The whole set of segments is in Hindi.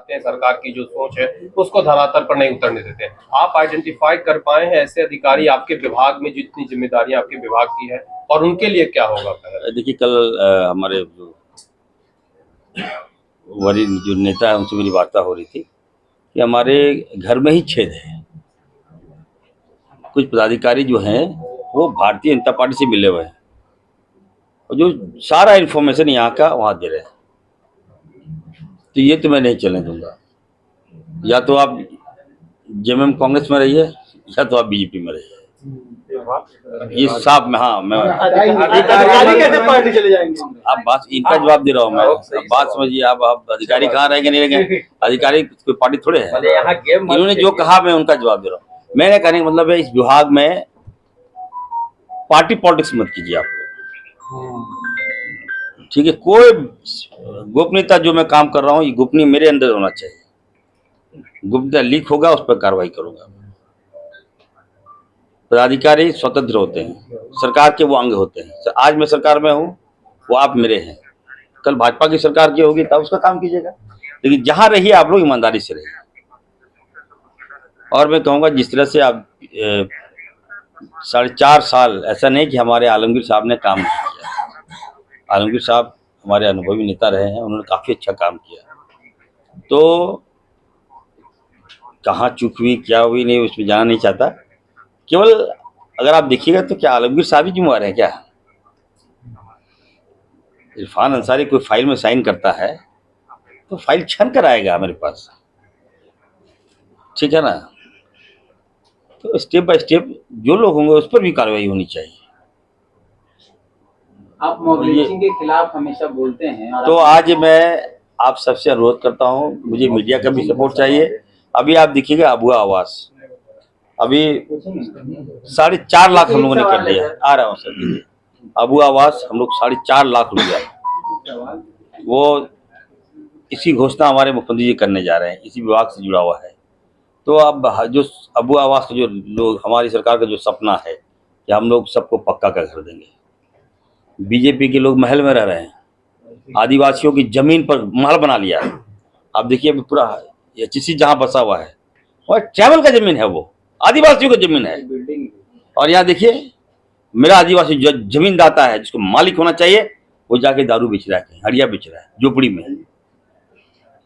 सकते हैं, सरकार की जो सोच है उसको धरातल पर नहीं उतरने देते हैं। आप आइडेंटिफाई कर पाए हैं ऐसे अधिकारी आपके विभाग में जितनी जिम्मेदारियां आपके विभाग की है, और उनके लिए क्या होगा? देखिए, कल हमारे जो वरीय जो नेता है उनसे मेरी वार्ता हो रही थी कि हमारे घर में ही छेद है। कुछ पदाधिकारी जो हैं वो भारतीय जनता पार्टी से मिले हुए हैं और जो सारा इन्फॉर्मेशन यहाँ का वहाँ दे रहे हैं। तो ये तो मैं नहीं चलने दूंगा। या तो आप जेएमएम कांग्रेस में रहिए या तो आप बीजेपी में रहिए। ये साफ में, हाँ, मैं अधिकारी कैसे पार्टी चले जाएंगे? आप बात इनका जवाब दे रहा हूँ मैं। अब बात समझिए, आप अधिकारी कहाँ रहेंगे नहीं रहेंगे? अधिकारी कोई पार्टी थोड़े है। इन्होंने जो कहा मैं उनका जवाब दे रहा हूँ। मैंने कहने का मतलब है, इस विभाग में पार्टी पॉलिटिक्स मत कीजिए आप लोग, ठीक है? कोई गोपनीयता जो मैं काम कर रहा हूँ ये गोपनीय मेरे अंदर होना चाहिए। गोपनीयता लीक होगा उस पर कार्रवाई करूंगा। पदाधिकारी स्वतंत्र होते हैं, सरकार के वो अंग होते हैं। आज मैं सरकार में हूँ, वो आप मेरे हैं, कल भाजपा की सरकार की होगी तब उसका काम कीजिएगा। लेकिन जहां रहिए आप लोग ईमानदारी से रहिए। और मैं कहूँगा जिस तरह से आप 4.5 साल, ऐसा नहीं कि हमारे आलमगीर साहब ने काम नहीं किया। आलमगीर साहब हमारे अनुभवी नेता रहे हैं, उन्होंने काफ़ी अच्छा काम किया। तो कहाँ चूक हुई क्या हुई नहीं उसमें जाना नहीं चाहता। केवल अगर आप देखिएगा तो क्या आलमगीर साहब ही जिम्मेवार है क्या? इरफान अंसारी कोई फाइल में साइन करता है तो फाइल छन कर आएगा मेरे पास, ठीक है ना? तो स्टेप बाय स्टेप जो लोग होंगे उस पर भी कार्रवाई होनी चाहिए। आप मॉब लिंचिंग के खिलाफ हमेशा बोलते हैं, तो आज मैं आप सबसे अनुरोध करता हूं, मुझे मीडिया का भी सपोर्ट चाहिए। अभी आप देखिएगा अबुआ आवास, अभी 4.5 लाख हम लोगों ने कर दिया। आ रहा हूँ सर। अबुआ आवास हम लोग 4.5 लाख रुपया, वो इसी घोषणा हमारे मुख्यमंत्री जी करने जा रहे हैं, इसी विभाग से जुड़ा हुआ है। तो अब जो अबुआ आवास का जो लोग, हमारी सरकार का जो सपना है कि हम लोग सबको पक्का का घर देंगे। बीजेपी के लोग महल में रह रहे हैं, आदिवासियों की जमीन पर महल बना लिया। आप देखिए अभी पूरा एचसी जहाँ बसा हुआ है और ट्राइबल का जमीन है, वो आदिवासियों का जमीन है। और यहाँ देखिए मेरा आदिवासी जो जमीनदाता है, जिसको मालिक होना चाहिए, वो जाके दारू बेच रहा है, हड़िया बेच रहा है झोपड़ी में।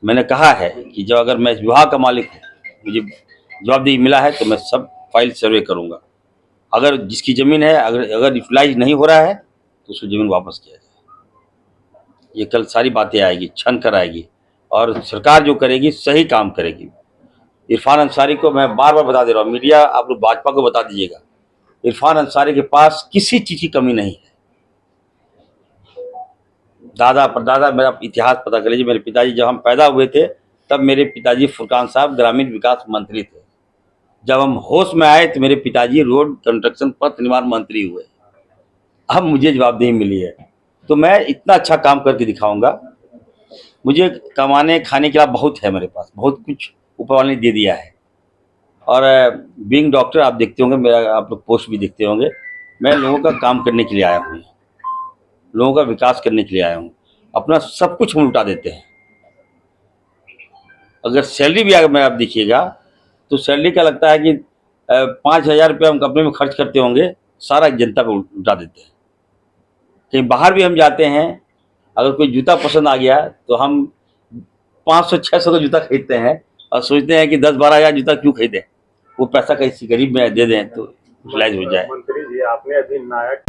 मैंने कहा है कि जब अगर मैं इस विभाग का मालिक हूँ, मुझे जवाबदेही मिला है तो मैं सब फाइल सर्वे करूंगा। अगर जिसकी ज़मीन है अगर यूटिलाइज नहीं हो रहा है तो उसको ज़मीन वापस किया जाए। ये कल सारी बातें आएगी, छन कर आएगी, और सरकार जो करेगी सही काम करेगी। इरफान अंसारी को मैं बार बार बता दे रहा हूँ, मीडिया आप लोग भाजपा को बता दीजिएगा, इरफान अंसारी के पास किसी चीज़ की कमी नहीं है। दादा परदादा मेरा इतिहास पता कर लीजिए। मेरे पिताजी जब हम पैदा हुए थे तब मेरे पिताजी फुरकान साहब ग्रामीण विकास मंत्री थे। जब हम होश में आए तो मेरे पिताजी रोड कंस्ट्रक्शन पथ निर्माण मंत्री हुए। अब मुझे जवाबदेही मिली है तो मैं इतना अच्छा काम करके दिखाऊंगा। मुझे कमाने खाने के लिए बहुत है, मेरे पास बहुत कुछ ऊपर वाले ने दे दिया है। और बीइंग डॉक्टर आप देखते होंगे, मेरा आप लोग पोस्ट भी देखते होंगे, मैं लोगों का काम करने के लिए आया हूँ, लोगों का विकास करने के लिए आया हूँ। अपना सब कुछ हम लुटा देते हैं। अगर सैलरी भी अगर आप देखिएगा तो सैलरी का लगता है कि 5,000 रुपये हम अपने में खर्च करते होंगे, सारा जनता को लुटा देते हैं। कहीं बाहर भी हम जाते हैं, अगर कोई जूता पसंद आ गया तो हम 500-600 का जूता खरीदते हैं और सोचते हैं कि 10-12 हज़ार जूता क्यों खरीदें, वो पैसा किसी गरीब में दे दें तो यूटिलाइज हो जाए। मंत्री जी, आपने अभी नायक